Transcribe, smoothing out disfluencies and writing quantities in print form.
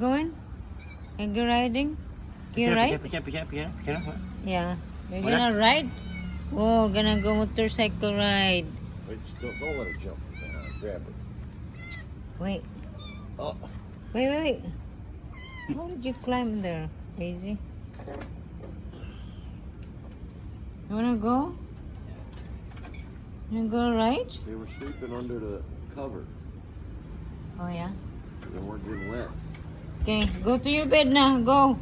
Going? And you riding? You ride? Picture. Yeah. You're gonna ride? Oh, gonna go motorcycle ride. Wait, don't let her jump. Grab her. Wait. Oh. Wait. How did you climb there, Daisy? You wanna go? You go ride? They were sleeping under the cover, Oh yeah? so they weren't getting wet. Okay, go to your bed now. Go.